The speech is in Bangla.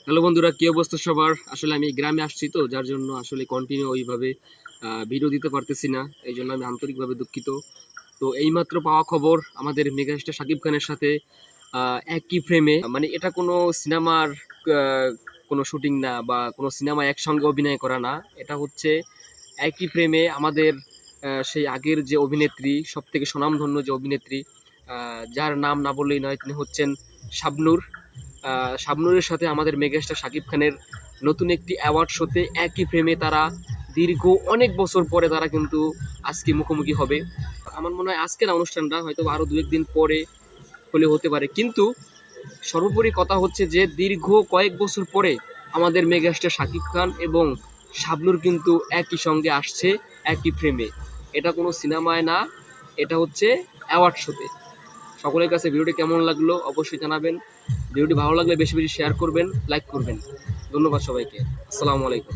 হ্যালো বন্ধুরা, কি অবস্থা সবার? আসলে আমি গ্রামে আসছি তো, যার জন্য আসলে কন্টিনিউ ওইভাবে ভিডিও দিতে পারতেছি না। এই জন্য আমি আন্তরিকভাবে দুঃখিত। তো এইমাত্র পাওয়া খবর, আমাদের মেগাস্টার শাকিব খানের সাথে একই ফ্রেমে, মানে এটা কোনো সিনেমার কোনো শুটিং না বা কোনো সিনেমা একসঙ্গে অভিনয় করা না। এটা হচ্ছে একই ফ্রেমে আমাদের সেই আগের যে অভিনেত্রী, সব থেকে স্বনামধন্য যে অভিনেত্রী, যার নাম না বললেই নয়, তিনি হচ্ছেন শাবনূর। শাবনূরের সাথে আমাদের মেগাস্টার শাকিব খানের নতুন একটি অ্যাওয়ার্ড শোতে একই ফ্রেমে তারা দীর্ঘ অনেক বছর পরে তারা কিন্তু আজকে মুখোমুখি হবে। আমার মনে হয় আজকের অনুষ্ঠানটা হয়তো আরও দু একদিন পরে হলে হতে পারে, কিন্তু সর্বোপরি কথা হচ্ছে যে দীর্ঘ কয়েক বছর পরে আমাদের মেগাস্টার শাকিব খান এবং শাবনূর কিন্তু একই সঙ্গে আসছে একই ফ্রেমে। এটা কোনো সিনেমায় না, এটা হচ্ছে অ্যাওয়ার্ড শোতে। সকলের কাছে ভিডিওটি কেমন লাগলো অবশ্যই জানাবেন। ভিডিওটি ভালো লাগলে বেশি বেশি শেয়ার করবেন, লাইক করবেন। ধন্যবাদ সবাইকে। আসসালামু আলাইকুম।